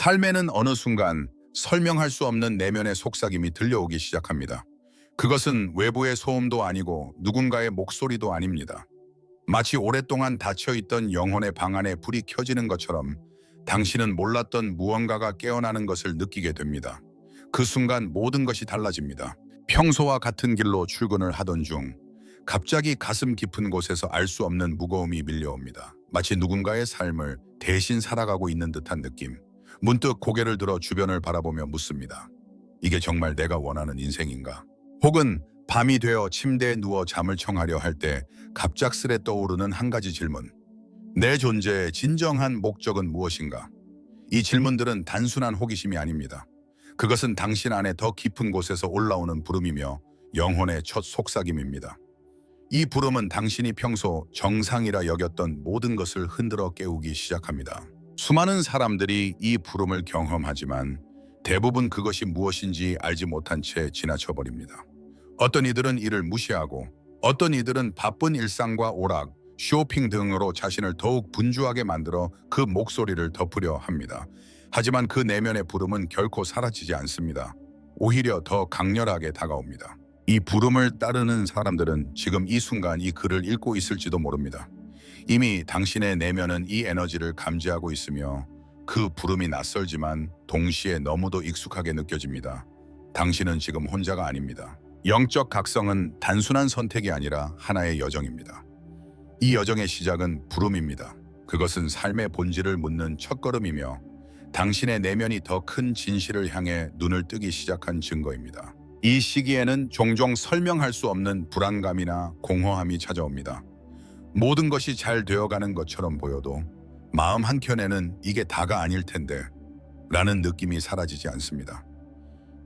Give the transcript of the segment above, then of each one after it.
삶에는 어느 순간 설명할 수 없는 내면의 속삭임이 들려오기 시작합니다. 그것은 외부의 소음도 아니고 누군가의 목소리도 아닙니다. 마치 오랫동안 닫혀있던 영혼의 방 안에 불이 켜지는 것처럼 당신은 몰랐던 무언가가 깨어나는 것을 느끼게 됩니다. 그 순간 모든 것이 달라집니다. 평소와 같은 길로 출근을 하던 중 갑자기 가슴 깊은 곳에서 알 수 없는 무거움이 밀려옵니다. 마치 누군가의 삶을 대신 살아가고 있는 듯한 느낌. 문득 고개를 들어 주변을 바라보며 묻습니다. 이게 정말 내가 원하는 인생인가? 혹은 밤이 되어 침대에 누워 잠을 청하려 할 때 갑작스레 떠오르는 한 가지 질문. 내 존재의 진정한 목적은 무엇인가? 이 질문들은 단순한 호기심이 아닙니다. 그것은 당신 안에 더 깊은 곳에서 올라오는 부름이며 영혼의 첫 속삭임입니다. 이 부름은 당신이 평소 정상이라 여겼던 모든 것을 흔들어 깨우기 시작합니다. 수많은 사람들이 이 부름을 경험하지만 대부분 그것이 무엇인지 알지 못한 채 지나쳐버립니다. 어떤 이들은 이를 무시하고 어떤 이들은 바쁜 일상과 오락, 쇼핑 등으로 자신을 더욱 분주하게 만들어 그 목소리를 덮으려 합니다. 하지만 그 내면의 부름은 결코 사라지지 않습니다. 오히려 더 강렬하게 다가옵니다. 이 부름을 따르는 사람들은 지금 이 순간 이 글을 읽고 있을지도 모릅니다. 이미 당신의 내면은 이 에너지를 감지하고 있으며 그 부름이 낯설지만 동시에 너무도 익숙하게 느껴집니다. 당신은 지금 혼자가 아닙니다. 영적 각성은 단순한 선택이 아니라 하나의 여정입니다. 이 여정의 시작은 부름입니다. 그것은 삶의 본질을 묻는 첫걸음이며 당신의 내면이 더 큰 진실을 향해 눈을 뜨기 시작한 증거입니다. 이 시기에는 종종 설명할 수 없는 불안감이나 공허함이 찾아옵니다. 모든 것이 잘 되어가는 것처럼 보여도 마음 한켠에는 이게 다가 아닐 텐데 라는 느낌이 사라지지 않습니다.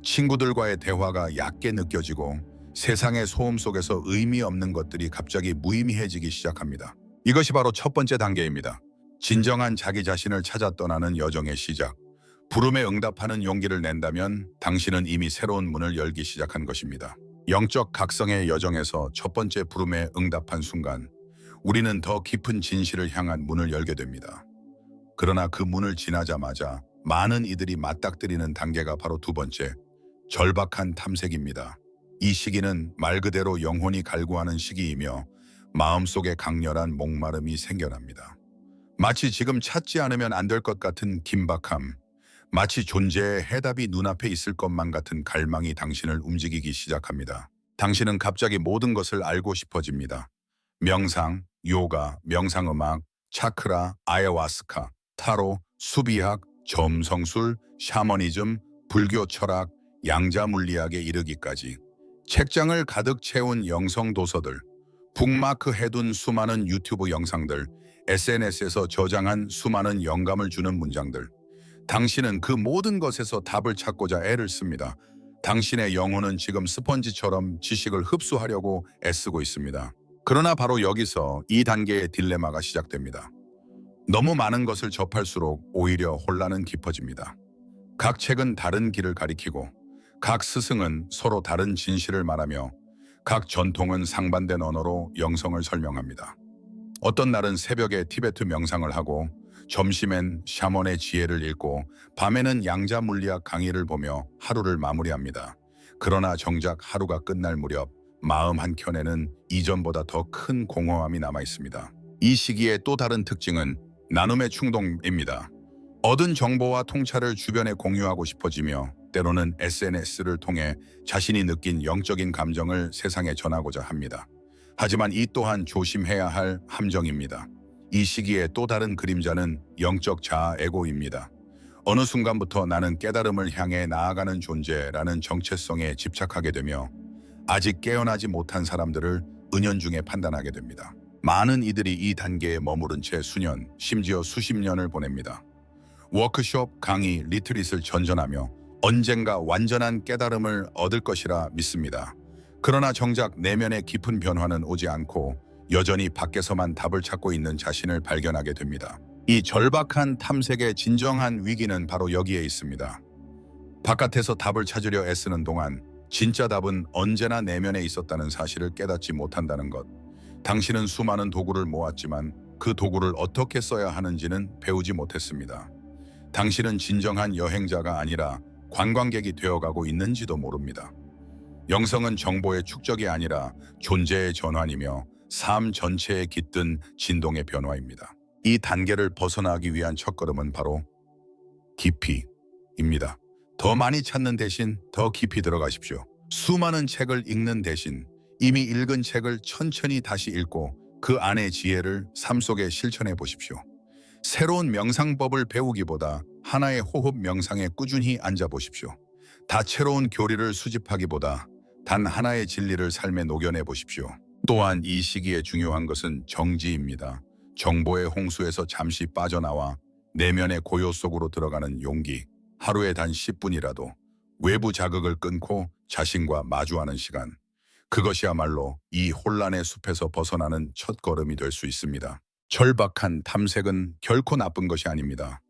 친구들과의 대화가 얕게 느껴지고 세상의 소음 속에서 의미 없는 것들이 갑자기 무의미해지기 시작합니다. 이것이 바로 첫 번째 단계입니다. 진정한 자기 자신을 찾아 떠나는 여정의 시작. 부름에 응답하는 용기를 낸다면 당신은 이미 새로운 문을 열기 시작한 것입니다. 영적 각성의 여정에서 첫 번째 부름에 응답한 순간 우리는 더 깊은 진실을 향한 문을 열게 됩니다. 그러나 그 문을 지나자마자 많은 이들이 맞닥뜨리는 단계가 바로 두 번째, 절박한 탐색입니다. 이 시기는 말 그대로 영혼이 갈구하는 시기이며 마음속에 강렬한 목마름이 생겨납니다. 마치 지금 찾지 않으면 안 될 것 같은 긴박함, 마치 존재의 해답이 눈앞에 있을 것만 같은 갈망이 당신을 움직이기 시작합니다. 당신은 갑자기 모든 것을 알고 싶어집니다. 명상, 요가, 명상음악, 차크라, 아야와스카, 타로, 수비학, 점성술, 샤머니즘, 불교 철학, 양자 물리학에 이르기까지 책장을 가득 채운 영성 도서들, 북마크 해둔 수많은 유튜브 영상들, SNS에서 저장한 수많은 영감을 주는 문장들. 당신은 그 모든 것에서 답을 찾고자 애를 씁니다. 당신의 영혼은 지금 스펀지처럼 지식을 흡수하려고 애쓰고 있습니다. 그러나 바로 여기서 이 단계의 딜레마가 시작됩니다. 너무 많은 것을 접할수록 오히려 혼란은 깊어집니다. 각 책은 다른 길을 가리키고 각 스승은 서로 다른 진실을 말하며 각 전통은 상반된 언어로 영성을 설명합니다. 어떤 날은 새벽에 티베트 명상을 하고 점심엔 샤먼의 지혜를 읽고 밤에는 양자 물리학 강의를 보며 하루를 마무리합니다. 그러나 정작 하루가 끝날 무렵 마음 한켠에는 이전보다 더 큰 공허함이 남아 있습니다. 이 시기의 또 다른 특징은 나눔의 충동입니다. 얻은 정보와 통찰을 주변에 공유하고 싶어지며 때로는 SNS를 통해 자신이 느낀 영적인 감정을 세상에 전하고자 합니다. 하지만 이 또한 조심해야 할 함정입니다. 이 시기의 또 다른 그림자는 영적 자아 에고입니다. 어느 순간부터 나는 깨달음을 향해 나아가는 존재라는 정체성에 집착하게 되며 아직 깨어나지 못한 사람들을 은연중에 판단하게 됩니다. 많은 이들이 이 단계에 머무른 채 수년, 심지어 수십 년을 보냅니다. 워크숍, 강의, 리트릿을 전전하며 언젠가 완전한 깨달음을 얻을 것이라 믿습니다. 그러나 정작 내면의 깊은 변화는 오지 않고 여전히 밖에서만 답을 찾고 있는 자신을 발견하게 됩니다. 이 절박한 탐색의 진정한 위기는 바로 여기에 있습니다. 바깥에서 답을 찾으려 애쓰는 동안 진짜 답은 언제나 내면에 있었다는 사실을 깨닫지 못한다는 것. 당신은 수많은 도구를 모았지만 그 도구를 어떻게 써야 하는지는 배우지 못했습니다. 당신은 진정한 여행자가 아니라 관광객이 되어가고 있는지도 모릅니다. 영성은 정보의 축적이 아니라 존재의 전환이며 삶 전체에 깃든 진동의 변화입니다. 이 단계를 벗어나기 위한 첫걸음은 바로 깊이입니다. 더 많이 찾는 대신 더 깊이 들어가십시오. 수많은 책을 읽는 대신 이미 읽은 책을 천천히 다시 읽고 그 안의 지혜를 삶 속에 실천해 보십시오. 새로운 명상법을 배우기보다 하나의 호흡 명상에 꾸준히 앉아 보십시오. 다채로운 교리를 수집하기보다 단 하나의 진리를 삶에 녹여내 보십시오. 또한 이 시기에 중요한 것은 정지입니다. 정보의 홍수에서 잠시 빠져나와 내면의 고요 속으로 들어가는 용기. 하루에 단 10분이라도 외부 자극을 끊고 자신과 마주하는 시간. 그것이야말로 이 혼란의 숲에서 벗어나는 첫걸음이 될 수 있습니다. 절박한 탐색은 결코 나쁜 것이 아닙니다.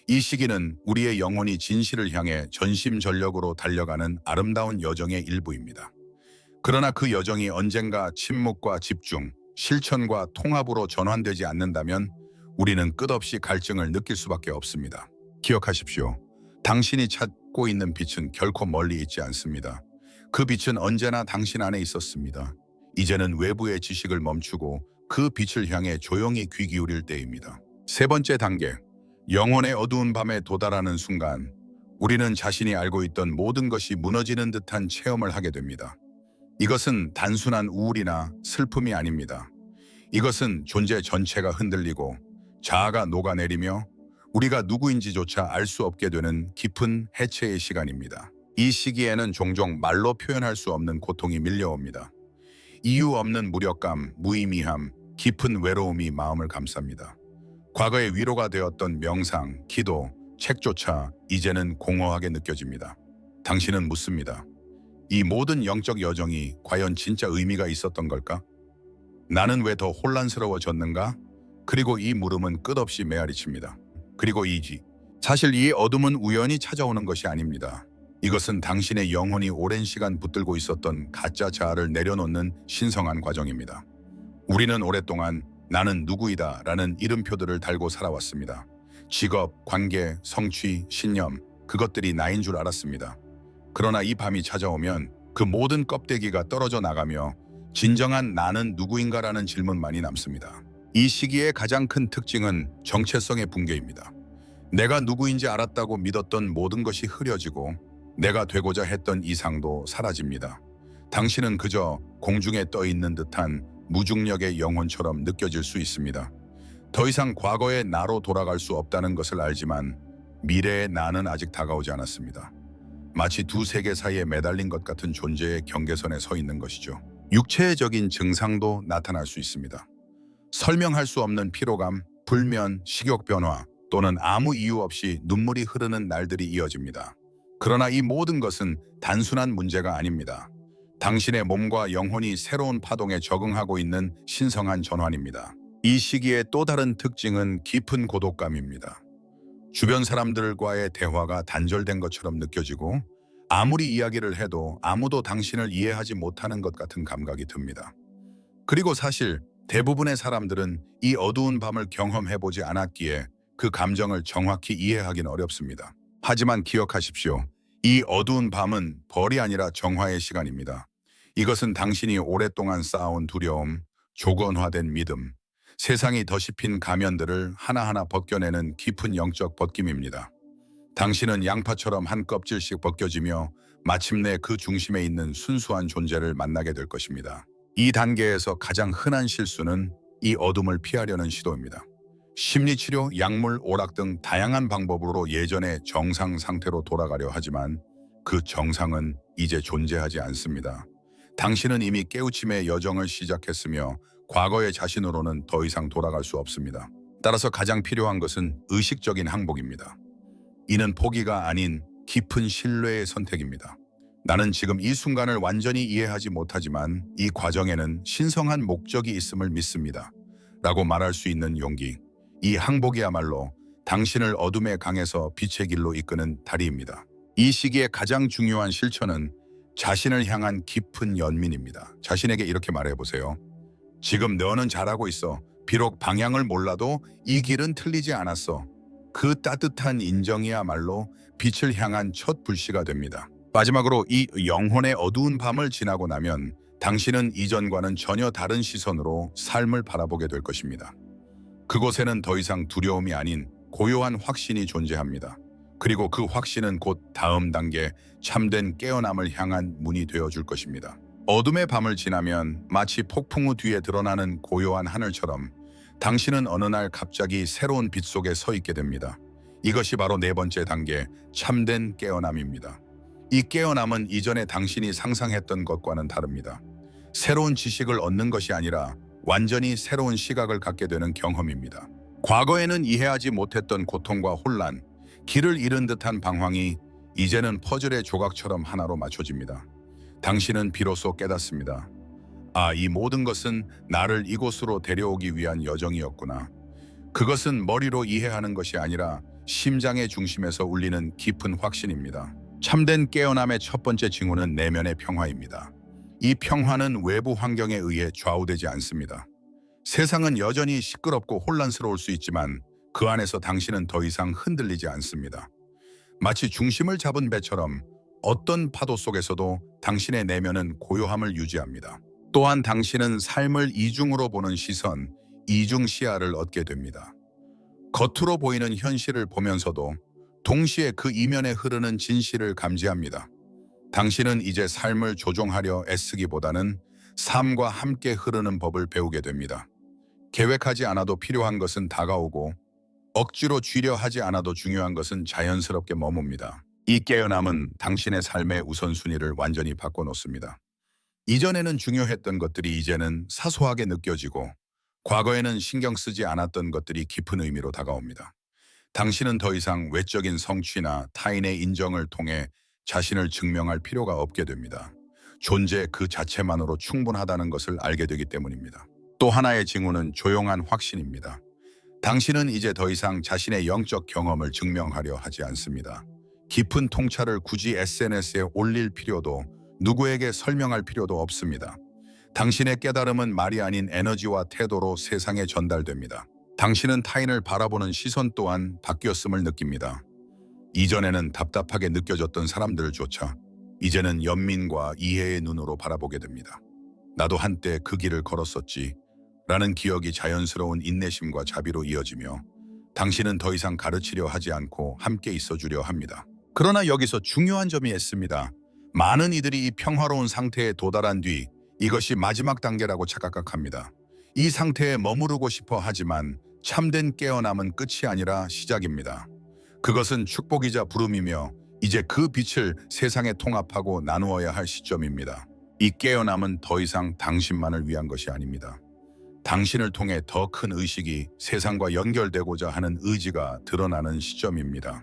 이 시기는 우리의 영혼이 진실을 향해 전심전력으로 달려가는 아름다운 여정의 일부입니다. 그러나 그 여정이 언젠가 침묵과 집중, 실천과 통합으로 전환되지 않는다면 우리는 끝없이 갈증을 느낄 수밖에 없습니다. 기억하십시오. 당신이 찾고 있는 빛은 결코 멀리 있지 않습니다. 그 빛은 언제나 당신 안에 있었습니다. 이제는 외부의 지식을 멈추고 그 빛을 향해 조용히 귀 기울일 때입니다. 세 번째 단계, 영혼의 어두운 밤에 도달하는 순간 우리는 자신이 알고 있던 모든 것이 무너지는 듯한 체험을 하게 됩니다. 이것은 단순한 우울이나 슬픔이 아닙니다. 이것은 존재 전체가 흔들리고 자아가 녹아내리며 우리가 누구인지조차 알 수 없게 되는 깊은 해체의 시간입니다. 이 시기에는 종종 말로 표현할 수 없는 고통이 밀려옵니다. 이유 없는 무력감, 무의미함, 깊은 외로움이 마음을 감쌉니다. 과거에 위로가 되었던 명상, 기도, 책조차 이제는 공허하게 느껴집니다. 당신은 묻습니다. 이 모든 영적 여정이 과연 진짜 의미가 있었던 걸까? 나는 왜 더 혼란스러워졌는가? 그리고 이 물음은 끝없이 메아리칩니다. 그리고 사실 이 어둠은 우연히 찾아오는 것이 아닙니다. 이것은 당신의 영혼이 오랜 시간 붙들고 있었던 가짜 자아를 내려놓는 신성한 과정입니다. 우리는 오랫동안 나는 누구이다 라는 이름표들을 달고 살아왔습니다. 직업, 관계, 성취, 신념, 그것들이 나인 줄 알았습니다. 그러나 이 밤이 찾아오면 그 모든 껍데기가 떨어져 나가며 진정한 나는 누구인가라는 질문만이 남습니다. 이 시기의 가장 큰 특징은 정체성의 붕괴입니다. 내가 누구인지 알았다고 믿었던 모든 것이 흐려지고 내가 되고자 했던 이상도 사라집니다. 당신은 그저 공중에 떠 있는 듯한 무중력의 영혼처럼 느껴질 수 있습니다. 더 이상 과거의 나로 돌아갈 수 없다는 것을 알지만 미래의 나는 아직 다가오지 않았습니다. 마치 두 세계 사이에 매달린 것 같은 존재의 경계선에 서 있는 것이죠. 육체적인 증상도 나타날 수 있습니다. 설명할 수 없는 피로감, 불면, 식욕 변화 또는 아무 이유 없이 눈물이 흐르는 날들이 이어집니다. 그러나 이 모든 것은 단순한 문제가 아닙니다. 당신의 몸과 영혼이 새로운 파동에 적응하고 있는 신성한 전환입니다. 이 시기의 또 다른 특징은 깊은 고독감입니다. 주변 사람들과의 대화가 단절된 것처럼 느껴지고 아무리 이야기를 해도 아무도 당신을 이해하지 못하는 것 같은 감각이 듭니다. 그리고 사실 대부분의 사람들은 이 어두운 밤을 경험해보지 않았기에 그 감정을 정확히 이해하기는 어렵습니다. 하지만 기억하십시오. 이 어두운 밤은 벌이 아니라 정화의 시간입니다. 이것은 당신이 오랫동안 쌓아온 두려움, 조건화된 믿음, 세상이 덧입힌 가면들을 하나하나 벗겨내는 깊은 영적 벗김입니다. 당신은 양파처럼 한 껍질씩 벗겨지며 마침내 그 중심에 있는 순수한 존재를 만나게 될 것입니다. 이 단계에서 가장 흔한 실수는 이 어둠을 피하려는 시도입니다. 심리치료, 약물, 오락 등 다양한 방법으로 예전의 정상 상태로 돌아가려 하지만 그 정상은 이제 존재하지 않습니다. 당신은 이미 깨우침의 여정을 시작했으며 과거의 자신으로는 더 이상 돌아갈 수 없습니다. 따라서 가장 필요한 것은 의식적인 항복입니다. 이는 포기가 아닌 깊은 신뢰의 선택입니다. 나는 지금 이 순간을 완전히 이해하지 못하지만 이 과정에는 신성한 목적이 있음을 믿습니다. 라고 말할 수 있는 용기. 이 항복이야말로 당신을 어둠의 강에서 빛의 길로 이끄는 다리입니다. 이 시기의 가장 중요한 실천은 자신을 향한 깊은 연민입니다. 자신에게 이렇게 말해보세요. 지금 너는 잘하고 있어. 비록 방향을 몰라도 이 길은 틀리지 않았어. 그 따뜻한 인정이야말로 빛을 향한 첫 불씨가 됩니다. 마지막으로 이 영혼의 어두운 밤을 지나고 나면 당신은 이전과는 전혀 다른 시선으로 삶을 바라보게 될 것입니다. 그곳에는 더 이상 두려움이 아닌 고요한 확신이 존재합니다. 그리고 그 확신은 곧 다음 단계 참된 깨어남을 향한 문이 되어줄 것입니다. 어둠의 밤을 지나면 마치 폭풍 후 뒤에 드러나는 고요한 하늘처럼 당신은 어느 날 갑자기 새로운 빛 속에 서 있게 됩니다. 이것이 바로 네 번째 단계, 참된 깨어남입니다. 이 깨어남은 이전에 당신이 상상했던 것과는 다릅니다. 새로운 지식을 얻는 것이 아니라 완전히 새로운 시각을 갖게 되는 경험입니다. 과거에는 이해하지 못했던 고통과 혼란, 길을 잃은 듯한 방황이 이제는 퍼즐의 조각처럼 하나로 맞춰집니다. 당신은 비로소 깨닫습니다. 아, 이 모든 것은 나를 이곳으로 데려오기 위한 여정이었구나. 그것은 머리로 이해하는 것이 아니라 심장의 중심에서 울리는 깊은 확신입니다. 참된 깨어남의 첫 번째 징후는 내면의 평화입니다. 이 평화는 외부 환경에 의해 좌우되지 않습니다. 세상은 여전히 시끄럽고 혼란스러울 수 있지만 그 안에서 당신은 더 이상 흔들리지 않습니다. 마치 중심을 잡은 배처럼 어떤 파도 속에서도 당신의 내면은 고요함을 유지합니다. 또한 당신은 삶을 이중으로 보는 시선, 이중 시야를 얻게 됩니다. 겉으로 보이는 현실을 보면서도 동시에 그 이면에 흐르는 진실을 감지합니다. 당신은 이제 삶을 조종하려 애쓰기보다는 삶과 함께 흐르는 법을 배우게 됩니다. 계획하지 않아도 필요한 것은 다가오고 억지로 쥐려 하지 않아도 중요한 것은 자연스럽게 머뭅니다. 이 깨어남은 당신의 삶의 우선순위를 완전히 바꿔놓습니다. 이전에는 중요했던 것들이 이제는 사소하게 느껴지고 과거에는 신경 쓰지 않았던 것들이 깊은 의미로 다가옵니다. 당신은 더 이상 외적인 성취나 타인의 인정을 통해 자신을 증명할 필요가 없게 됩니다. 존재 그 자체만으로 충분하다는 것을 알게 되기 때문입니다. 또 하나의 징후는 조용한 확신입니다. 당신은 이제 더 이상 자신의 영적 경험을 증명하려 하지 않습니다. 깊은 통찰을 굳이 SNS에 올릴 필요도 누구에게 설명할 필요도 없습니다. 당신의 깨달음은 말이 아닌 에너지와 태도로 세상에 전달됩니다. 당신은 타인을 바라보는 시선 또한 바뀌었음을 느낍니다. 이전에는 답답하게 느껴졌던 사람들조차 이제는 연민과 이해의 눈으로 바라보게 됩니다. 나도 한때 그 길을 걸었었지 라는 기억이 자연스러운 인내심과 자비로 이어지며 당신은 더 이상 가르치려 하지 않고 함께 있어주려 합니다. 그러나 여기서 중요한 점이 있습니다. 많은 이들이 이 평화로운 상태에 도달한 뒤 이것이 마지막 단계라고 착각합니다. 이 상태에 머무르고 싶어 하지만 참된 깨어남은 끝이 아니라 시작입니다. 그것은 축복이자 부름이며 이제 그 빛을 세상에 통합하고 나누어야 할 시점입니다. 이 깨어남은 더 이상 당신만을 위한 것이 아닙니다. 당신을 통해 더 큰 의식이 세상과 연결되고자 하는 의지가 드러나는 시점입니다.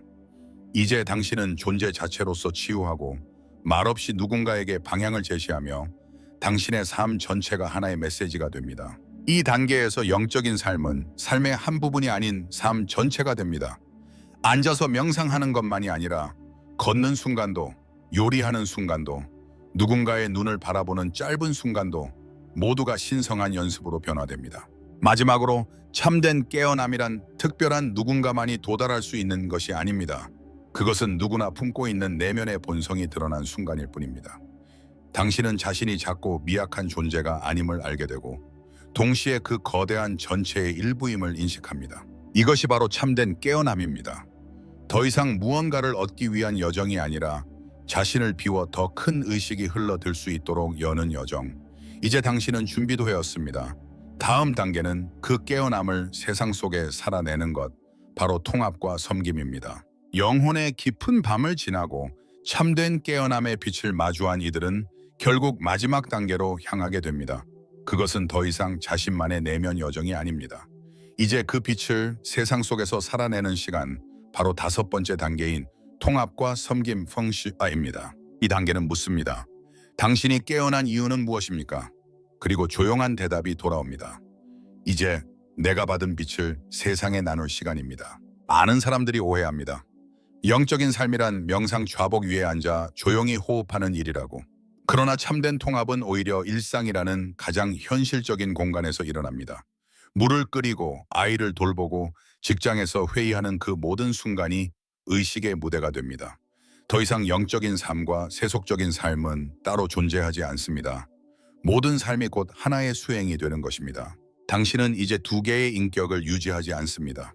이제 당신은 존재 자체로서 치유하고 말없이 누군가에게 방향을 제시하며 당신의 삶 전체가 하나의 메시지가 됩니다. 이 단계에서 영적인 삶은 삶의 한 부분이 아닌 삶 전체가 됩니다. 앉아서 명상하는 것만이 아니라 걷는 순간도, 요리하는 순간도, 누군가의 눈을 바라보는 짧은 순간도 모두가 신성한 연습으로 변화됩니다. 마지막으로 참된 깨어남이란 특별한 누군가만이 도달할 수 있는 것이 아닙니다. 그것은 누구나 품고 있는 내면의 본성이 드러난 순간일 뿐입니다. 당신은 자신이 작고 미약한 존재가 아님을 알게 되고 동시에 그 거대한 전체의 일부임을 인식합니다. 이것이 바로 참된 깨어남입니다. 더 이상 무언가를 얻기 위한 여정이 아니라 자신을 비워 더 큰 의식이 흘러들 수 있도록 여는 여정. 이제 당신은 준비도 해왔습니다. 다음 단계는 그 깨어남을 세상 속에 살아내는 것, 바로 통합과 섬김입니다. 영혼의 깊은 밤을 지나고 참된 깨어남의 빛을 마주한 이들은 결국 마지막 단계로 향하게 됩니다. 그것은 더 이상 자신만의 내면 여정이 아닙니다. 이제 그 빛을 세상 속에서 살아내는 시간, 바로 다섯 번째 단계인 통합과 섬김 펑슈아입니다. 이 단계는 묻습니다. 당신이 깨어난 이유는 무엇입니까? 그리고 조용한 대답이 돌아옵니다. 이제 내가 받은 빛을 세상에 나눌 시간입니다. 많은 사람들이 오해합니다. 영적인 삶이란 명상 좌복 위에 앉아 조용히 호흡하는 일이라고. 그러나 참된 통합은 오히려 일상이라는 가장 현실적인 공간에서 일어납니다. 물을 끓이고 아이를 돌보고 직장에서 회의하는 그 모든 순간이 의식의 무대가 됩니다. 더 이상 영적인 삶과 세속적인 삶은 따로 존재하지 않습니다. 모든 삶이 곧 하나의 수행이 되는 것입니다. 당신은 이제 두 개의 인격을 유지하지 않습니다.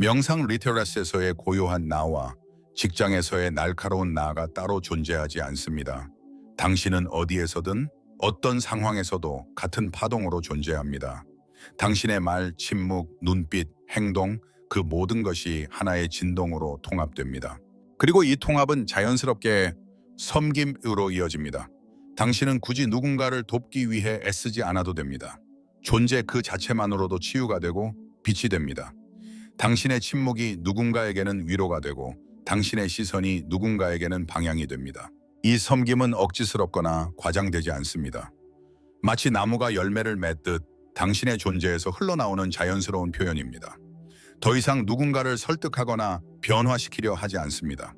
명상 리터러스에서의 고요한 나와 직장에서의 날카로운 나가 따로 존재하지 않습니다. 당신은 어디에서든 어떤 상황에서도 같은 파동으로 존재합니다. 당신의 말, 침묵, 눈빛, 행동, 그 모든 것이 하나의 진동으로 통합됩니다. 그리고 이 통합은 자연스럽게 섬김으로 이어집니다. 당신은 굳이 누군가를 돕기 위해 애쓰지 않아도 됩니다. 존재 그 자체만으로도 치유가 되고 빛이 됩니다. 당신의 침묵이 누군가에게는 위로가 되고 당신의 시선이 누군가에게는 방향이 됩니다. 이 섬김은 억지스럽거나 과장되지 않습니다. 마치 나무가 열매를 맺듯 당신의 존재에서 흘러나오는 자연스러운 표현입니다. 더 이상 누군가를 설득하거나 변화시키려 하지 않습니다.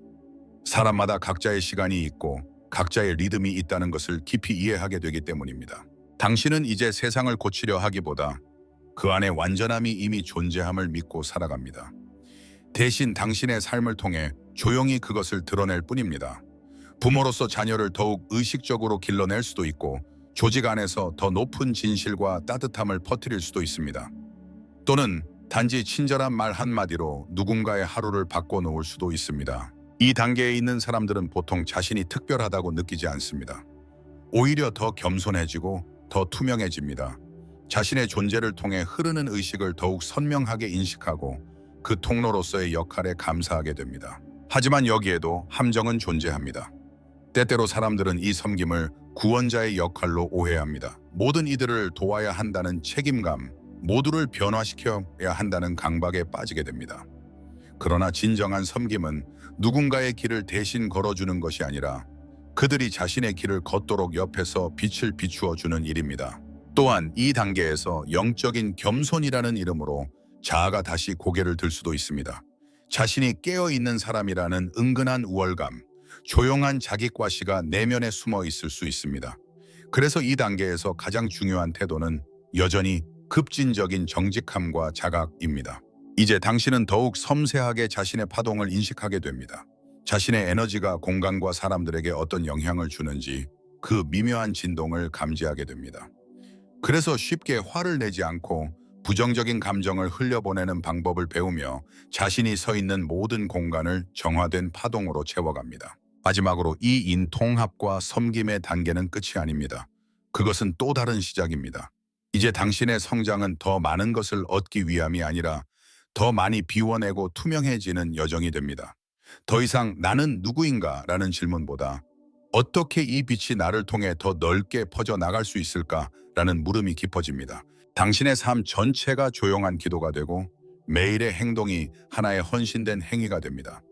사람마다 각자의 시간이 있고 각자의 리듬이 있다는 것을 깊이 이해하게 되기 때문입니다. 당신은 이제 세상을 고치려 하기보다 그 안에 완전함이 이미 존재함을 믿고 살아갑니다. 대신 당신의 삶을 통해 조용히 그것을 드러낼 뿐입니다. 부모로서 자녀를 더욱 의식적으로 길러낼 수도 있고 조직 안에서 더 높은 진실과 따뜻함을 퍼뜨릴 수도 있습니다. 또는 단지 친절한 말 한마디로 누군가의 하루를 바꿔놓을 수도 있습니다. 이 단계에 있는 사람들은 보통 자신이 특별하다고 느끼지 않습니다. 오히려 더 겸손해지고 더 투명해집니다. 자신의 존재를 통해 흐르는 의식을 더욱 선명하게 인식하고 그 통로로서의 역할에 감사하게 됩니다. 하지만 여기에도 함정은 존재합니다. 때때로 사람들은 이 섬김을 구원자의 역할로 오해합니다. 모든 이들을 도와야 한다는 책임감, 모두를 변화시켜야 한다는 강박에 빠지게 됩니다. 그러나 진정한 섬김은 누군가의 길을 대신 걸어주는 것이 아니라 그들이 자신의 길을 걷도록 옆에서 빛을 비추어 주는 일입니다. 또한 이 단계에서 영적인 겸손이라는 이름으로 자아가 다시 고개를 들 수도 있습니다. 자신이 깨어있는 사람이라는 은근한 우월감, 조용한 자기과시가 내면에 숨어 있을 수 있습니다. 그래서 이 단계에서 가장 중요한 태도는 여전히 급진적인 정직함과 자각입니다. 이제 당신은 더욱 섬세하게 자신의 파동을 인식하게 됩니다. 자신의 에너지가 공간과 사람들에게 어떤 영향을 주는지 그 미묘한 진동을 감지하게 됩니다. 그래서 쉽게 화를 내지 않고 부정적인 감정을 흘려보내는 방법을 배우며 자신이 서 있는 모든 공간을 정화된 파동으로 채워갑니다. 마지막으로 이 인통합과 섬김의 단계는 끝이 아닙니다. 그것은 또 다른 시작입니다. 이제 당신의 성장은 더 많은 것을 얻기 위함이 아니라 더 많이 비워내고 투명해지는 여정이 됩니다. 더 이상 나는 누구인가? 라는 질문보다 어떻게 이 빛이 나를 통해 더 넓게 퍼져나갈 수 있을까? 라는 물음이 깊어집니다. 당신의 삶 전체가 조용한 기도가 되고 매일의 행동이 하나의 헌신된 행위가 됩니다.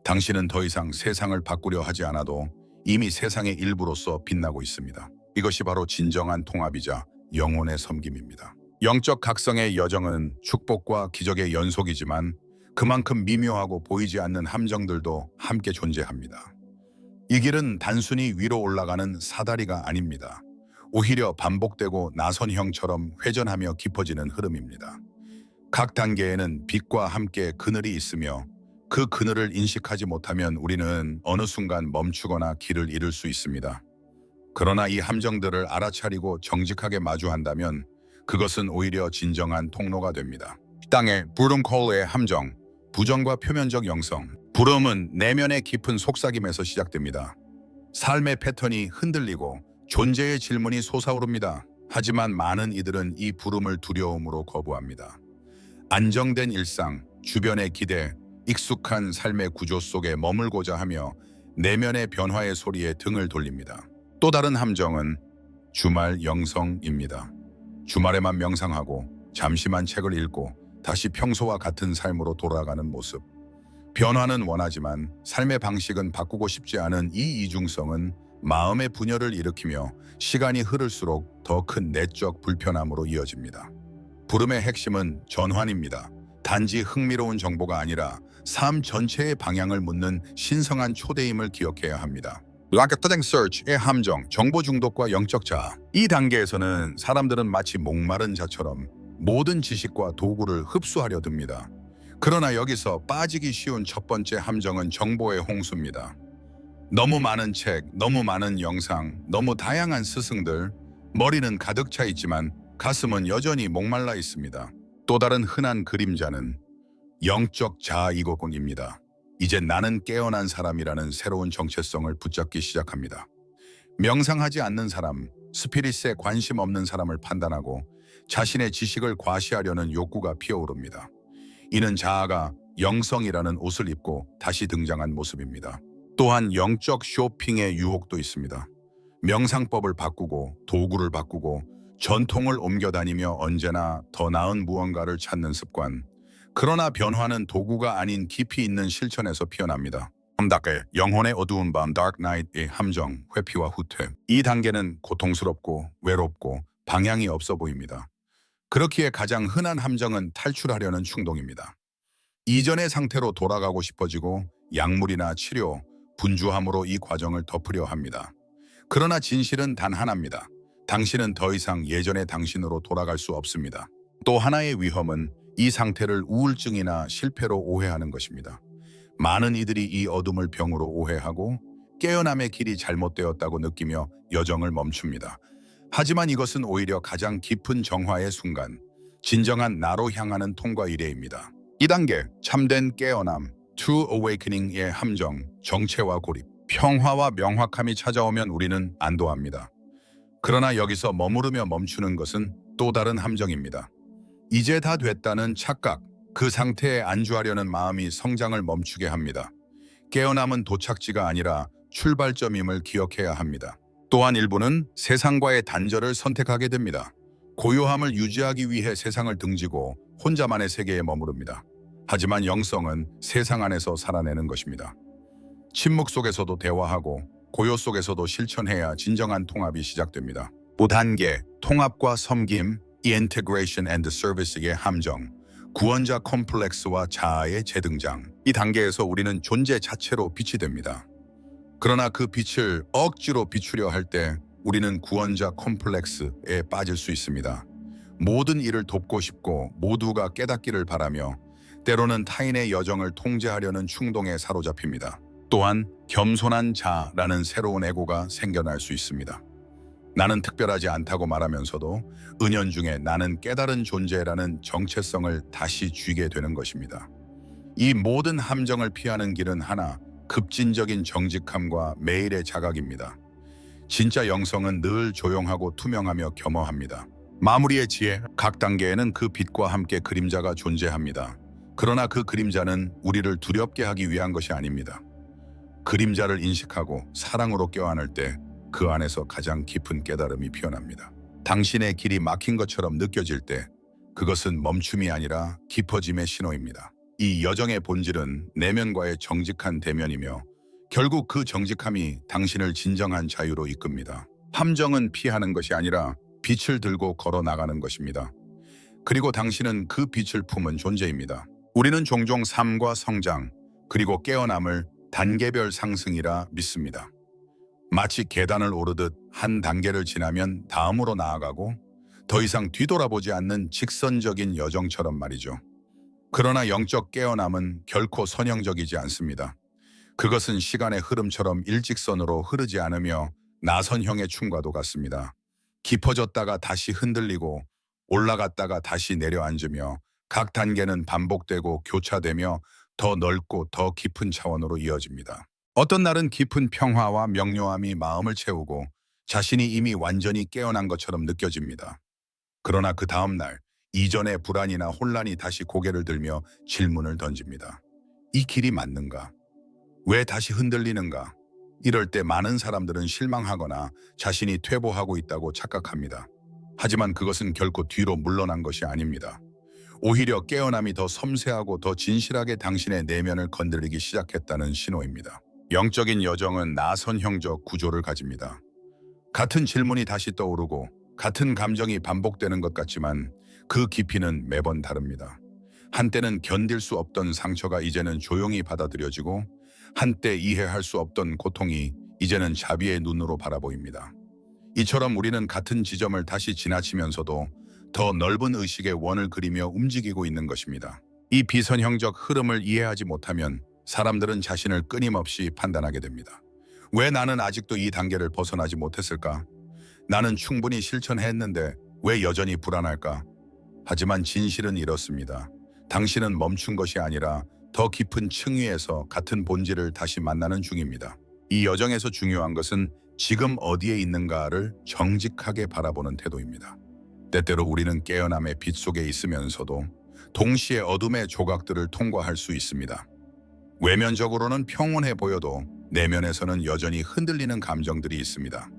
당신은 더 이상 세상을 바꾸려 하지 않아도 이미 세상의 일부로서 빛나고 있습니다. 이것이 바로 진정한 통합이자 영혼의 섬김입니다. 영적 각성의 여정은 축복과 기적의 연속이지만 그만큼 미묘하고 보이지 않는 함정들도 함께 존재합니다. 이 길은 단순히 위로 올라가는 사다리가 아닙니다. 오히려 반복되고 나선형처럼 회전하며 깊어지는 흐름입니다. 각 단계에는 빛과 함께 그늘이 있으며 그 그늘을 인식하지 못하면 우리는 어느 순간 멈추거나 길을 잃을 수 있습니다. 그러나 이 함정들을 알아차리고 정직하게 마주한다면 그것은 오히려 진정한 통로가 됩니다. 땅의 브룸콜의 함정, 부정과 표면적 영성. 부름은 내면의 깊은 속삭임에서 시작됩니다. 삶의 패턴이 흔들리고 존재의 질문이 솟아오릅니다. 하지만 많은 이들은 이 부름을 두려움으로 거부합니다. 안정된 일상, 주변의 기대, 익숙한 삶의 구조 속에 머물고자 하며 내면의 변화의 소리에 등을 돌립니다. 또 다른 함정은 주말 영성입니다. 주말에만 명상하고 잠시만 책을 읽고 다시 평소와 같은 삶으로 돌아가는 모습. 변화는 원하지만 삶의 방식은 바꾸고 싶지 않은 이 이중성은 마음의 분열을 일으키며 시간이 흐를수록 더 큰 내적 불편함으로 이어집니다. 부름의 핵심은 전환입니다. 단지 흥미로운 정보가 아니라 삶 전체의 방향을 묻는 신성한 초대임을 기억해야 합니다. Marketing Search의 함정, 정보 중독과 영적 자아. 이 단계에서는 사람들은 마치 목마른 자처럼 모든 지식과 도구를 흡수하려 듭니다. 그러나 여기서 빠지기 쉬운 첫 번째 함정은 정보의 홍수입니다. 너무 많은 책, 너무 많은 영상, 너무 다양한 스승들, 머리는 가득 차 있지만 가슴은 여전히 목말라 있습니다. 또 다른 흔한 그림자는 영적 자아이고군입니다. 이제 나는 깨어난 사람이라는 새로운 정체성을 붙잡기 시작합니다. 명상하지 않는 사람, 스피릿에 관심 없는 사람을 판단하고 자신의 지식을 과시하려는 욕구가 피어오릅니다. 이는 자아가 영성이라는 옷을 입고 다시 등장한 모습입니다. 또한 영적 쇼핑의 유혹도 있습니다. 명상법을 바꾸고 도구를 바꾸고 전통을 옮겨다니며 언제나 더 나은 무언가를 찾는 습관. 그러나 변화는 도구가 아닌 깊이 있는 실천에서 피어납니다. 함답게 영혼의 어두운 밤 Dark Night의 함정, 회피와 후퇴. 이 단계는 고통스럽고 외롭고 방향이 없어 보입니다. 그렇기에 가장 흔한 함정은 탈출하려는 충동입니다. 이전의 상태로 돌아가고 싶어지고 약물이나 치료, 분주함으로 이 과정을 덮으려 합니다. 그러나 진실은 단 하나입니다. 당신은 더 이상 예전의 당신으로 돌아갈 수 없습니다. 또 하나의 위험은 이 상태를 우울증이나 실패로 오해하는 것입니다. 많은 이들이 이 어둠을 병으로 오해하고 깨어남의 길이 잘못되었다고 느끼며 여정을 멈춥니다. 하지만 이것은 오히려 가장 깊은 정화의 순간, 진정한 나로 향하는 통과 이래입니다. 2단계, 참된 깨어남, True Awakening의 함정, 정체와 고립. 평화와 명확함이 찾아오면 우리는 안도합니다. 그러나 여기서 머무르며 멈추는 것은 또 다른 함정입니다. 이제 다 됐다는 착각, 그 상태에 안주하려는 마음이 성장을 멈추게 합니다. 깨어남은 도착지가 아니라 출발점임을 기억해야 합니다. 또한 일부는 세상과의 단절을 선택하게 됩니다. 고요함을 유지하기 위해 세상을 등지고 혼자만의 세계에 머무릅니다. 하지만 영성은 세상 안에서 살아내는 것입니다. 침묵 속에서도 대화하고 고요 속에서도 실천해야 진정한 통합이 시작됩니다. 5단계, 통합과 섬김, Integration and Service의 함정, 구원자 컴플렉스와 자아의 재등장. 이 단계에서 우리는 존재 자체로 빛이 됩니다. 그러나 그 빛을 억지로 비추려 할 때 우리는 구원자 컴플렉스에 빠질 수 있습니다. 모든 일을 돕고 싶고 모두가 깨닫기를 바라며 때로는 타인의 여정을 통제하려는 충동에 사로잡힙니다. 또한 겸손한 자라는 새로운 에고가 생겨날 수 있습니다. 나는 특별하지 않다고 말하면서도 은연중에 나는 깨달은 존재라는 정체성을 다시 쥐게 되는 것입니다. 이 모든 함정을 피하는 길은 하나, 급진적인 정직함과 매일의 자각입니다. 진짜 영성은 늘 조용하고 투명하며 겸허합니다. 마무리의 지혜, 각 단계에는 그 빛과 함께 그림자가 존재합니다. 그러나 그 그림자는 우리를 두렵게 하기 위한 것이 아닙니다. 그림자를 인식하고 사랑으로 껴안을 때 그 안에서 가장 깊은 깨달음이 피어납니다. 당신의 길이 막힌 것처럼 느껴질 때 그것은 멈춤이 아니라 깊어짐의 신호입니다. 이 여정의 본질은 내면과의 정직한 대면이며 결국 그 정직함이 당신을 진정한 자유로 이끕니다. 함정은 피하는 것이 아니라 빛을 들고 걸어 나가는 것입니다. 그리고 당신은 그 빛을 품은 존재입니다. 우리는 종종 삶과 성장, 그리고 깨어남을 단계별 상승이라 믿습니다. 마치 계단을 오르듯 한 단계를 지나면 다음으로 나아가고 더 이상 뒤돌아보지 않는 직선적인 여정처럼 말이죠. 그러나 영적 깨어남은 결코 선형적이지 않습니다. 그것은 시간의 흐름처럼 일직선으로 흐르지 않으며 나선형의 춤과도 같습니다. 깊어졌다가 다시 흔들리고 올라갔다가 다시 내려앉으며 각 단계는 반복되고 교차되며 더 넓고 더 깊은 차원으로 이어집니다. 어떤 날은 깊은 평화와 명료함이 마음을 채우고 자신이 이미 완전히 깨어난 것처럼 느껴집니다. 그러나 그 다음 날 이전의 불안이나 혼란이 다시 고개를 들며 질문을 던집니다. 이 길이 맞는가? 왜 다시 흔들리는가? 이럴 때 많은 사람들은 실망하거나 자신이 퇴보하고 있다고 착각합니다. 하지만 그것은 결코 뒤로 물러난 것이 아닙니다. 오히려 깨어남이 더 섬세하고 더 진실하게 당신의 내면을 건드리기 시작했다는 신호입니다. 영적인 여정은 나선형적 구조를 가집니다. 같은 질문이 다시 떠오르고 같은 감정이 반복되는 것 같지만 그 깊이는 매번 다릅니다. 한때는 견딜 수 없던 상처가 이제는 조용히 받아들여지고 한때 이해할 수 없던 고통이 이제는 자비의 눈으로 바라보입니다. 이처럼 우리는 같은 지점을 다시 지나치면서도 더 넓은 의식의 원을 그리며 움직이고 있는 것입니다. 이 비선형적 흐름을 이해하지 못하면 사람들은 자신을 끊임없이 판단하게 됩니다. 왜 나는 아직도 이 단계를 벗어나지 못했을까? 나는 충분히 실천했는데 왜 여전히 불안할까? 하지만 진실은 이렇습니다. 당신은 멈춘 것이 아니라 더 깊은 층위에서 같은 본질을 다시 만나는 중입니다. 이 여정에서 중요한 것은 지금 어디에 있는가를 정직하게 바라보는 태도입니다. 때때로 우리는 깨어남의 빛 속에 있으면서도 동시에 어둠의 조각들을 통과할 수 있습니다. 외면적으로는 평온해 보여도 내면에서는 여전히 흔들리는 감정들이 있습니다.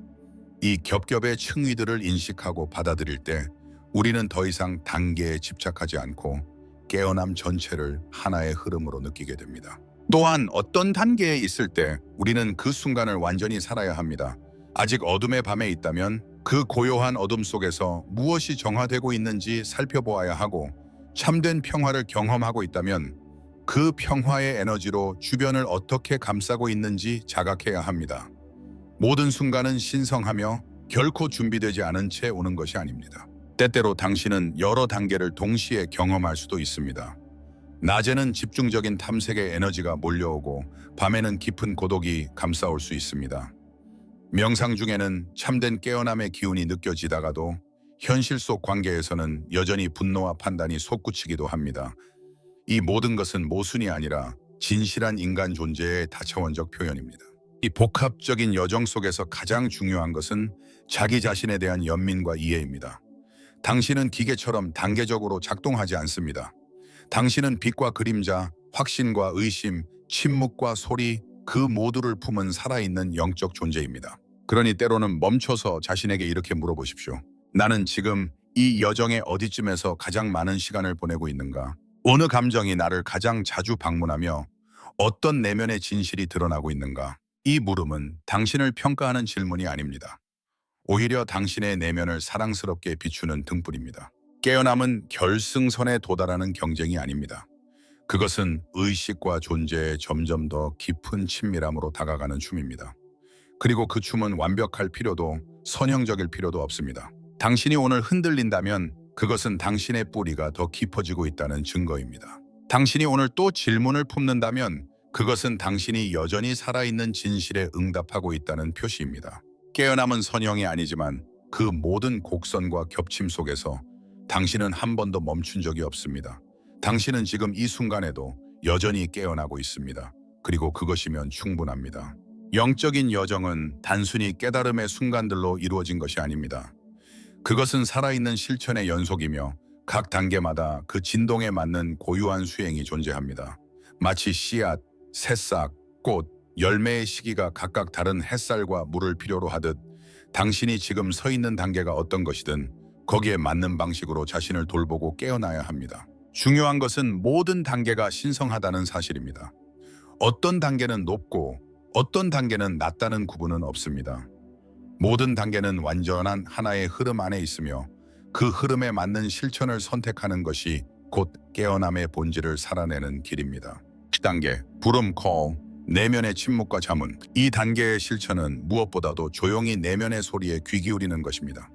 이 겹겹의 층위들을 인식하고 받아들일 때 우리는 더 이상 단계에 집착하지 않고 깨어남 전체를 하나의 흐름으로 느끼게 됩니다. 또한 어떤 단계에 있을 때 우리는 그 순간을 완전히 살아야 합니다. 아직 어둠의 밤에 있다면 그 고요한 어둠 속에서 무엇이 정화되고 있는지 살펴보아야 하고, 참된 평화를 경험하고 있다면 그 평화의 에너지로 주변을 어떻게 감싸고 있는지 자각해야 합니다. 모든 순간은 신성하며 결코 준비되지 않은 채 오는 것이 아닙니다. 때때로 당신은 여러 단계를 동시에 경험할 수도 있습니다. 낮에는 집중적인 탐색의 에너지가 몰려오고 밤에는 깊은 고독이 감싸올 수 있습니다. 명상 중에는 참된 깨어남의 기운이 느껴지다가도 현실 속 관계에서는 여전히 분노와 판단이 솟구치기도 합니다. 이 모든 것은 모순이 아니라 진실한 인간 존재의 다차원적 표현입니다. 이 복합적인 여정 속에서 가장 중요한 것은 자기 자신에 대한 연민과 이해입니다. 당신은 기계처럼 단계적으로 작동하지 않습니다. 당신은 빛과 그림자, 확신과 의심, 침묵과 소리, 그 모두를 품은 살아있는 영적 존재입니다. 그러니 때로는 멈춰서 자신에게 이렇게 물어보십시오. 나는 지금 이 여정의 어디쯤에서 가장 많은 시간을 보내고 있는가? 어느 감정이 나를 가장 자주 방문하며 어떤 내면의 진실이 드러나고 있는가? 이 물음은 당신을 평가하는 질문이 아닙니다. 오히려 당신의 내면을 사랑스럽게 비추는 등불입니다. 깨어남은 결승선에 도달하는 경쟁이 아닙니다. 그것은 의식과 존재에 점점 더 깊은 친밀함으로 다가가는 춤입니다. 그리고 그 춤은 완벽할 필요도 선형적일 필요도 없습니다. 당신이 오늘 흔들린다면 그것은 당신의 뿌리가 더 깊어지고 있다는 증거입니다. 당신이 오늘 또 질문을 품는다면 그것은 당신이 여전히 살아있는 진실에 응답하고 있다는 표시입니다. 깨어남은 선형이 아니지만 그 모든 곡선과 겹침 속에서 당신은 한 번도 멈춘 적이 없습니다. 당신은 지금 이 순간에도 여전히 깨어나고 있습니다. 그리고 그것이면 충분합니다. 영적인 여정은 단순히 깨달음의 순간들로 이루어진 것이 아닙니다. 그것은 살아있는 실천의 연속이며 각 단계마다 그 진동에 맞는 고유한 수행이 존재합니다. 마치 씨앗, 새싹, 꽃, 열매의 시기가 각각 다른 햇살과 물을 필요로 하듯 당신이 지금 서 있는 단계가 어떤 것이든 거기에 맞는 방식으로 자신을 돌보고 깨어나야 합니다. 중요한 것은 모든 단계가 신성하다는 사실입니다. 어떤 단계는 높고 어떤 단계는 낮다는 구분은 없습니다. 모든 단계는 완전한 하나의 흐름 안에 있으며 그 흐름에 맞는 실천을 선택하는 것이 곧 깨어남의 본질을 살아내는 길입니다. 10단계, 부름 콜, 내면의 침묵과 자문. 이 단계의 실천은 무엇보다도 조용히 내면의 소리에 귀 기울이는 것입니다.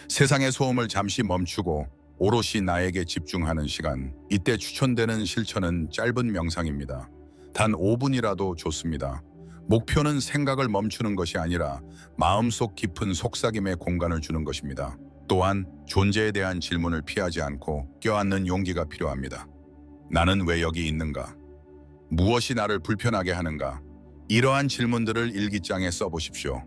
세상의 소음을 잠시 멈추고 오롯이 나에게 집중하는 시간. 이때 추천되는 실천은 짧은 명상입니다. 단 5분이라도 좋습니다. 목표는 생각을 멈추는 것이 아니라 마음속 깊은 속삭임의 공간을 주는 것입니다. 또한 존재에 대한 질문을 피하지 않고 껴안는 용기가 필요합니다. 나는 왜 여기 있는가? 무엇이 나를 불편하게 하는가? 이러한 질문들을 일기장에 써보십시오.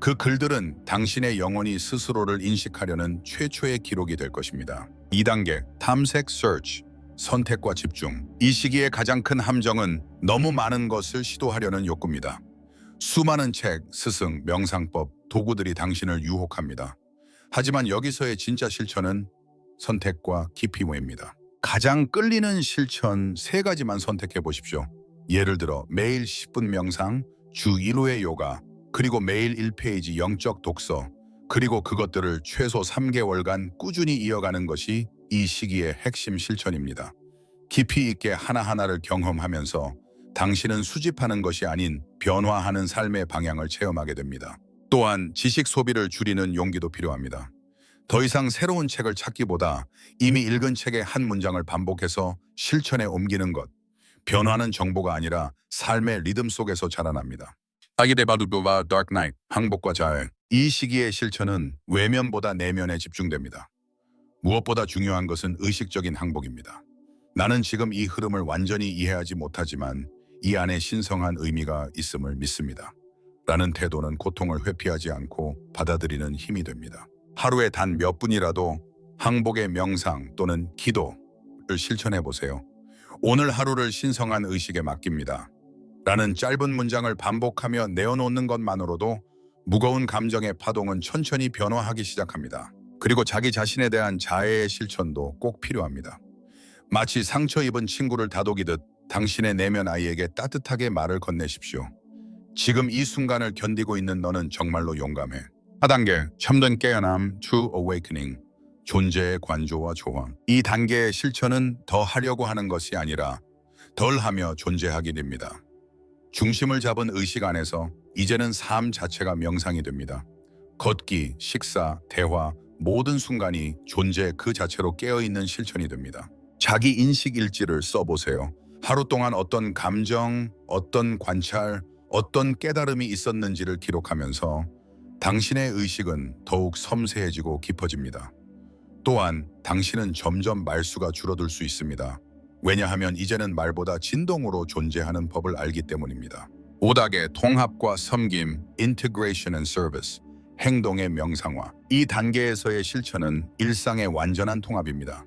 그 글들은 당신의 영혼이 스스로를 인식하려는 최초의 기록이 될 것입니다. 2단계, 탐색 search, 선택과 집중. 이 시기의 가장 큰 함정은 너무 많은 것을 시도하려는 욕구입니다. 수많은 책, 스승, 명상법, 도구들이 당신을 유혹합니다. 하지만 여기서의 진짜 실천은 선택과 깊이 모입니다. 가장 끌리는 실천 3가지만 선택해 보십시오. 예를 들어 매일 10분 명상, 주 1회 요가, 그리고 매일 1페이지 영적 독서, 그리고 그것들을 최소 3개월간 꾸준히 이어가는 것이 이 시기의 핵심 실천입니다. 깊이 있게 하나하나를 경험하면서 당신은 수집하는 것이 아닌 변화하는 삶의 방향을 체험하게 됩니다. 또한 지식 소비를 줄이는 용기도 필요합니다. 더 이상 새로운 책을 찾기보다 이미 읽은 책의 한 문장을 반복해서 실천에 옮기는 것. 변화는 정보가 아니라 삶의 리듬 속에서 자라납니다. 아기데바두도와 Dark Knight, 항복과 자해. 이 시기의 실천은 외면보다 내면에 집중됩니다. 무엇보다 중요한 것은 의식적인 항복입니다. 나는 지금 이 흐름을 완전히 이해하지 못하지만 이 안에 신성한 의미가 있음을 믿습니다. 라는 태도는 고통을 회피하지 않고 받아들이는 힘이 됩니다. 하루에 단 몇 분이라도 항복의 명상 또는 기도를 실천해 보세요. 오늘 하루를 신성한 의식에 맡깁니다. 라는 짧은 문장을 반복하며 내어놓는 것만으로도 무거운 감정의 파동은 천천히 변화하기 시작합니다. 그리고 자기 자신에 대한 자애의 실천도 꼭 필요합니다. 마치 상처 입은 친구를 다독이듯 당신의 내면 아이에게 따뜻하게 말을 건네십시오. 지금 이 순간을 견디고 있는 너는 정말로 용감해. 4단계, 참된 깨어남, True Awakening, 존재의 관조와 조화. 이 단계의 실천은 더 하려고 하는 것이 아니라 덜 하며 존재하게 됩니다. 중심을 잡은 의식 안에서 이제는 삶 자체가 명상이 됩니다. 걷기, 식사, 대화, 모든 순간이 존재 그 자체로 깨어있는 실천이 됩니다. 자기 인식 일지를 써보세요. 하루 동안 어떤 감정, 어떤 관찰, 어떤 깨달음이 있었는지를 기록하면서 당신의 의식은 더욱 섬세해지고 깊어집니다. 또한 당신은 점점 말수가 줄어들 수 있습니다. 왜냐하면 이제는 말보다 진동으로 존재하는 법을 알기 때문입니다. 5단계, 통합과 섬김, Integration and Service, 행동의 명상화. 이 단계에서의 실천은 일상의 완전한 통합입니다.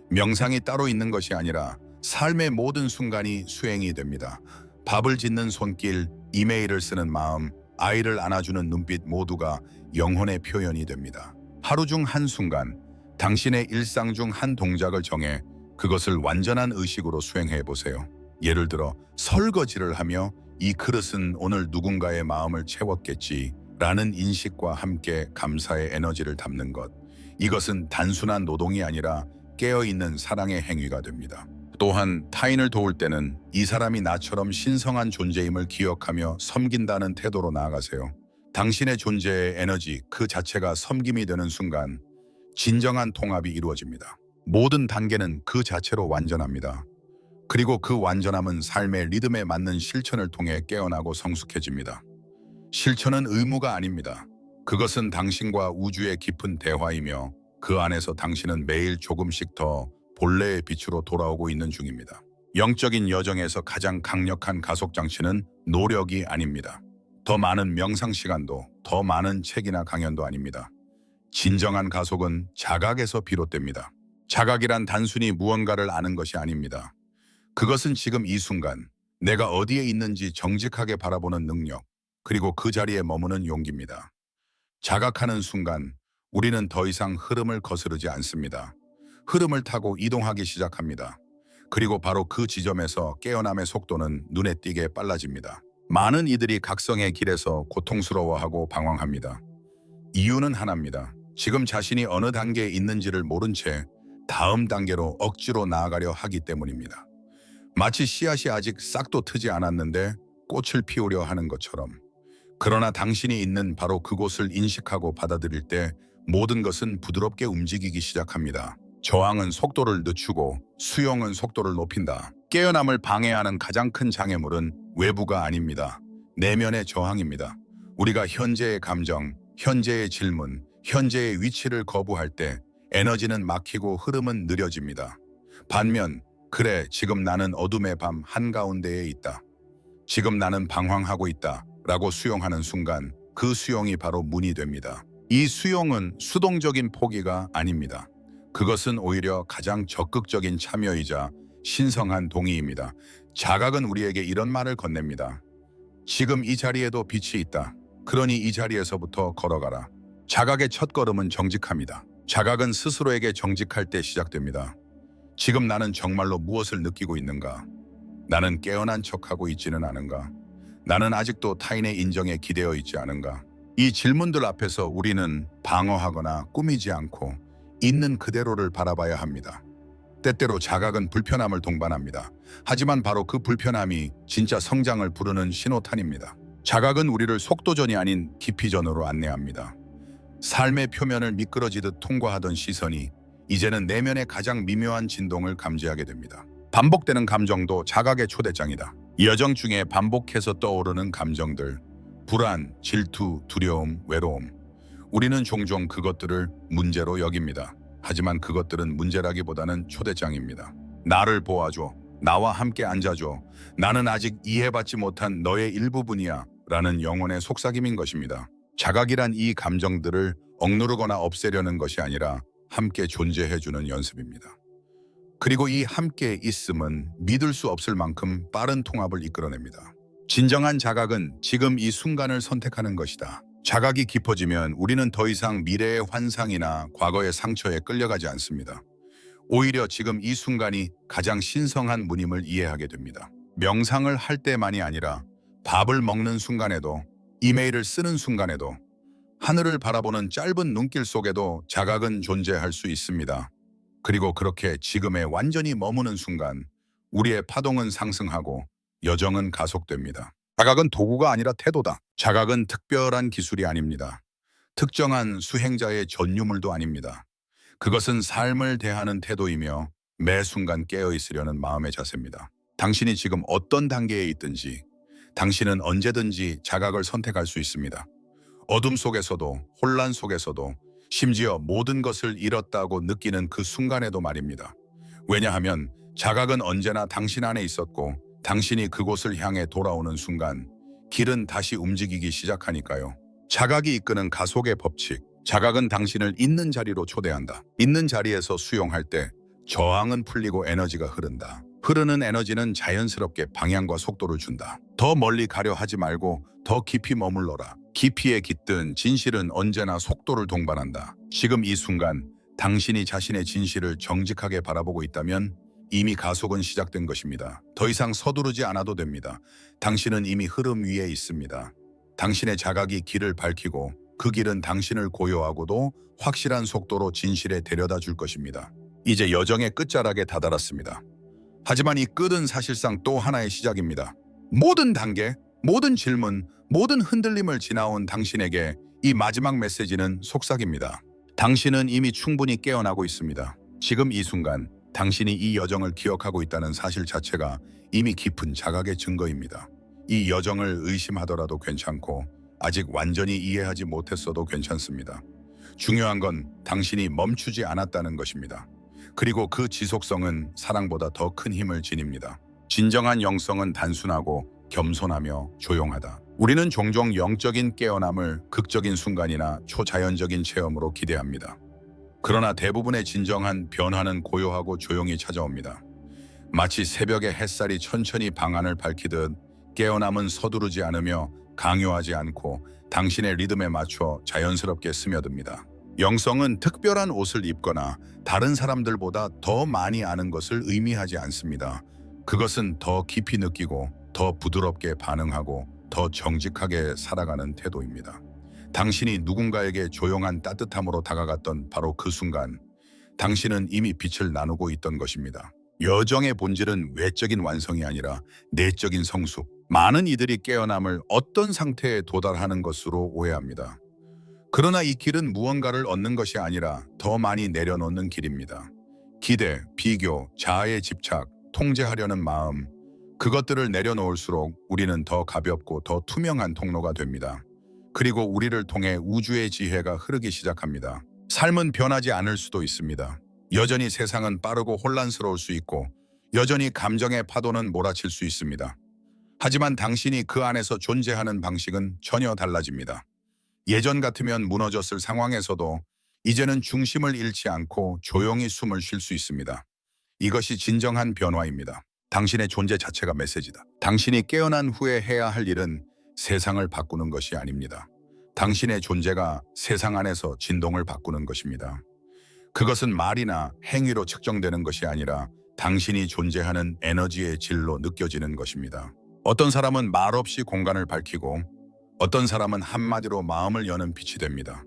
명상이 따로 있는 것이 아니라 삶의 모든 순간이 수행이 됩니다. 밥을 짓는 손길, 이메일을 쓰는 마음, 아이를 안아주는 눈빛 모두가 영혼의 표현이 됩니다. 하루 중 한순간, 당신의 일상 중 한 동작을 정해 그것을 완전한 의식으로 수행해 보세요. 예를 들어 설거지를 하며 이 그릇은 오늘 누군가의 마음을 채웠겠지 라는 인식과 함께 감사의 에너지를 담는 것. 이것은 단순한 노동이 아니라 깨어있는 사랑의 행위가 됩니다. 또한 타인을 도울 때는 이 사람이 나처럼 신성한 존재임을 기억하며 섬긴다는 태도로 나아가세요. 당신의 존재의 에너지 그 자체가 섬김이 되는 순간 진정한 통합이 이루어집니다. 모든 단계는 그 자체로 완전합니다. 그리고 그 완전함은 삶의 리듬에 맞는 실천을 통해 깨어나고 성숙해집니다. 실천은 의무가 아닙니다. 그것은 당신과 우주의 깊은 대화이며 그 안에서 당신은 매일 조금씩 더 본래의 빛으로 돌아오고 있는 중입니다. 영적인 여정에서 가장 강력한 가속장치는 노력이 아닙니다. 더 많은 명상 시간도, 더 많은 책이나 강연도 아닙니다. 진정한 가속은 자각에서 비롯됩니다. 자각이란 단순히 무언가를 아는 것이 아닙니다. 그것은 지금 이 순간 내가 어디에 있는지 정직하게 바라보는 능력, 그리고 그 자리에 머무는 용기입니다. 자각하는 순간 우리는 더 이상 흐름을 거스르지 않습니다. 흐름을 타고 이동하기 시작합니다. 그리고 바로 그 지점에서 깨어남의 속도는 눈에 띄게 빨라집니다. 많은 이들이 각성의 길에서 고통스러워하고 방황합니다. 이유는 하나입니다. 지금 자신이 어느 단계에 있는지를 모른 채 다음 단계로 억지로 나아가려 하기 때문입니다. 마치 씨앗이 아직 싹도 트지 않았는데 꽃을 피우려 하는 것처럼. 그러나 당신이 있는 바로 그곳을 인식하고 받아들일 때 모든 것은 부드럽게 움직이기 시작합니다. 저항은 속도를 늦추고 수용은 속도를 높인다. 깨어남을 방해하는 가장 큰 장애물은 외부가 아닙니다. 내면의 저항입니다. 우리가 현재의 감정, 현재의 질문, 현재의 위치를 거부할 때 에너지는 막히고 흐름은 느려집니다. 반면 그래, 지금 나는 어둠의 밤 한가운데에 있다. 지금 나는 방황하고 있다. 라고 수용하는 순간 그 수용이 바로 문이 됩니다. 이 수용은 수동적인 포기가 아닙니다. 그것은 오히려 가장 적극적인 참여이자 신성한 동의입니다. 자각은 우리에게 이런 말을 건넵니다. 지금 이 자리에도 빛이 있다. 그러니 이 자리에서부터 걸어가라. 자각의 첫걸음은 정직합니다. 자각은 스스로에게 정직할 때 시작됩니다. 지금 나는 정말로 무엇을 느끼고 있는가? 나는 깨어난 척하고 있지는 않은가? 나는 아직도 타인의 인정에 기대어 있지 않은가? 이 질문들 앞에서 우리는 방어하거나 꾸미지 않고 있는 그대로를 바라봐야 합니다. 때때로 자각은 불편함을 동반합니다. 하지만 바로 그 불편함이 진짜 성장을 부르는 신호탄입니다. 자각은 우리를 속도전이 아닌 깊이전으로 안내합니다. 삶의 표면을 미끄러지듯 통과하던 시선이 이제는 내면의 가장 미묘한 진동을 감지하게 됩니다. 반복되는 감정도 자각의 초대장이다. 이 여정 중에 반복해서 떠오르는 감정들, 불안, 질투, 두려움, 외로움. 우리는 종종 그것들을 문제로 여깁니다. 하지만 그것들은 문제라기보다는 초대장입니다. 나를 보아줘. 나와 함께 앉아줘. 나는 아직 이해받지 못한 너의 일부분이야. 라는 영혼의 속삭임인 것입니다. 자각이란 이 감정들을 억누르거나 없애려는 것이 아니라 함께 존재해주는 연습입니다. 그리고 이 함께 있음은 믿을 수 없을 만큼 빠른 통합을 이끌어냅니다. 진정한 자각은 지금 이 순간을 선택하는 것이다. 자각이 깊어지면 우리는 더 이상 미래의 환상이나 과거의 상처에 끌려가지 않습니다. 오히려 지금 이 순간이 가장 신성한 문임을 이해하게 됩니다. 명상을 할 때만이 아니라 밥을 먹는 순간에도, 이메일을 쓰는 순간에도, 하늘을 바라보는 짧은 눈길 속에도 자각은 존재할 수 있습니다. 그리고 그렇게 지금에 완전히 머무는 순간 우리의 파동은 상승하고 여정은 가속됩니다. 자각은 도구가 아니라 태도다. 자각은 특별한 기술이 아닙니다. 특정한 수행자의 전유물도 아닙니다. 그것은 삶을 대하는 태도이며 매 순간 깨어있으려는 마음의 자세입니다. 당신이 지금 어떤 단계에 있든지 당신은 언제든지 자각을 선택할 수 있습니다. 어둠 속에서도, 혼란 속에서도, 심지어 모든 것을 잃었다고 느끼는 그 순간에도 말입니다. 왜냐하면 자각은 언제나 당신 안에 있었고 당신이 그곳을 향해 돌아오는 순간 길은 다시 움직이기 시작하니까요. 자각이 이끄는 가속의 법칙. 자각은 당신을 있는 자리로 초대한다. 있는 자리에서 수용할 때 저항은 풀리고 에너지가 흐른다. 흐르는 에너지는 자연스럽게 방향과 속도를 준다. 더 멀리 가려 하지 말고 더 깊이 머물러라. 깊이에 깃든 진실은 언제나 속도를 동반한다. 지금 이 순간 당신이 자신의 진실을 정직하게 바라보고 있다면 이미 가속은 시작된 것입니다. 더 이상 서두르지 않아도 됩니다. 당신은 이미 흐름 위에 있습니다. 당신의 자각이 길을 밝히고 그 길은 당신을 고요하고도 확실한 속도로 진실에 데려다 줄 것입니다. 이제 여정의 끝자락에 다다랐습니다. 하지만 이 끝은 사실상 또 하나의 시작입니다. 모든 단계, 모든 질문, 모든 흔들림을 지나온 당신에게 이 마지막 메시지는 속삭입니다. 당신은 이미 충분히 깨어나고 있습니다. 지금 이 순간 당신이 이 여정을 기억하고 있다는 사실 자체가 이미 깊은 자각의 증거입니다. 이 여정을 의심하더라도 괜찮고 아직 완전히 이해하지 못했어도 괜찮습니다. 중요한 건 당신이 멈추지 않았다는 것입니다. 그리고 그 지속성은 사랑보다 더 큰 힘을 지닙니다. 진정한 영성은 단순하고 겸손하며 조용하다. 우리는 종종 영적인 깨어남을 극적인 순간이나 초자연적인 체험으로 기대합니다. 그러나 대부분의 진정한 변화는 고요하고 조용히 찾아옵니다. 마치 새벽의 햇살이 천천히 방안을 밝히듯 깨어남은 서두르지 않으며 강요하지 않고 당신의 리듬에 맞춰 자연스럽게 스며듭니다. 영성은 특별한 옷을 입거나 다른 사람들보다 더 많이 아는 것을 의미하지 않습니다. 그것은 더 깊이 느끼고 더 부드럽게 반응하고 더 정직하게 살아가는 태도입니다. 당신이 누군가에게 조용한 따뜻함으로 다가갔던 바로 그 순간 당신은 이미 빛을 나누고 있던 것입니다. 여정의 본질은 외적인 완성이 아니라 내적인 성숙. 많은 이들이 깨어남을 어떤 상태에 도달하는 것으로 오해합니다. 그러나 이 길은 무언가를 얻는 것이 아니라 더 많이 내려놓는 길입니다. 기대, 비교, 자아의 집착, 통제하려는 마음, 그것들을 내려놓을수록 우리는 더 가볍고 더 투명한 통로가 됩니다. 그리고 우리를 통해 우주의 지혜가 흐르기 시작합니다. 삶은 변하지 않을 수도 있습니다. 여전히 세상은 빠르고 혼란스러울 수 있고 여전히 감정의 파도는 몰아칠 수 있습니다. 하지만 당신이 그 안에서 존재하는 방식은 전혀 달라집니다. 예전 같으면 무너졌을 상황에서도 이제는 중심을 잃지 않고 조용히 숨을 쉴 수 있습니다. 이것이 진정한 변화입니다. 당신의 존재 자체가 메시지다. 당신이 깨어난 후에 해야 할 일은 세상을 바꾸는 것이 아닙니다. 당신의 존재가 세상 안에서 진동을 바꾸는 것입니다. 그것은 말이나 행위로 측정되는 것이 아니라 당신이 존재하는 에너지의 질로 느껴지는 것입니다. 어떤 사람은 말없이 공간을 밝히고 어떤 사람은 한마디로 마음을 여는 빛이 됩니다.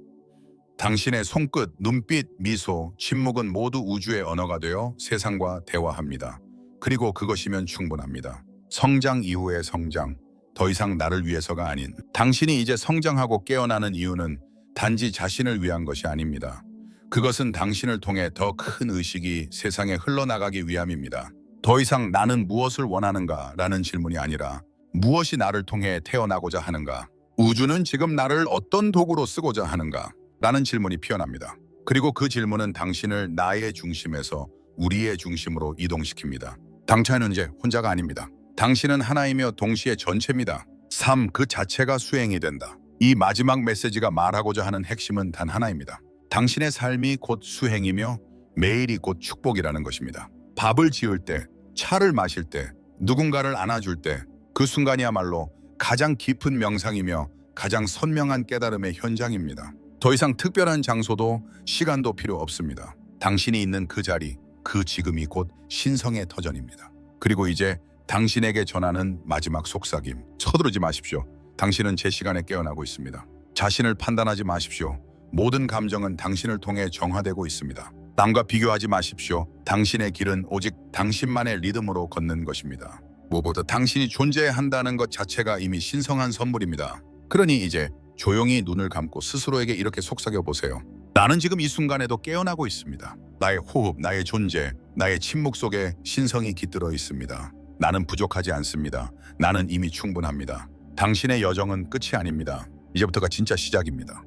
당신의 손끝, 눈빛, 미소, 침묵은 모두 우주의 언어가 되어 세상과 대화합니다. 그리고 그것이면 충분합니다. 성장 이후의 성장, 더 이상 나를 위해서가 아닌 당신이 이제 성장하고 깨어나는 이유는 단지 자신을 위한 것이 아닙니다. 그것은 당신을 통해 더 큰 의식이 세상에 흘러나가기 위함입니다. 더 이상 나는 무엇을 원하는가 라는 질문이 아니라 무엇이 나를 통해 태어나고자 하는가, 우주는 지금 나를 어떤 도구로 쓰고자 하는가 라는 질문이 피어납니다. 그리고 그 질문은 당신을 나의 중심에서 우리의 중심으로 이동시킵니다. 당차는 이제 혼자가 아닙니다. 당신은 하나이며 동시에 전체입니다. 삶 그 자체가 수행이 된다. 이 마지막 메시지가 말하고자 하는 핵심은 단 하나입니다. 당신의 삶이 곧 수행이며 매일이 곧 축복이라는 것입니다. 밥을 지을 때, 차를 마실 때, 누군가를 안아줄 때, 그 순간이야말로 가장 깊은 명상이며 가장 선명한 깨달음의 현장입니다. 더 이상 특별한 장소도 시간도 필요 없습니다. 당신이 있는 그 자리, 그 지금이 곧 신성의 터전입니다. 그리고 이제 당신에게 전하는 마지막 속삭임. 서두르지 마십시오. 당신은 제 시간에 깨어나고 있습니다. 자신을 판단하지 마십시오. 모든 감정은 당신을 통해 정화되고 있습니다. 남과 비교하지 마십시오. 당신의 길은 오직 당신만의 리듬으로 걷는 것입니다. 무엇보다 당신이 존재해야 한다는 것 자체가 이미 신성한 선물입니다. 그러니 이제 조용히 눈을 감고 스스로에게 이렇게 속삭여 보세요. 나는 지금 이 순간에도 깨어나고 있습니다. 나의 호흡, 나의 존재, 나의 침묵 속에 신성이 깃들어 있습니다. 나는 부족하지 않습니다. 나는 이미 충분합니다. 당신의 여정은 끝이 아닙니다. 이제부터가 진짜 시작입니다.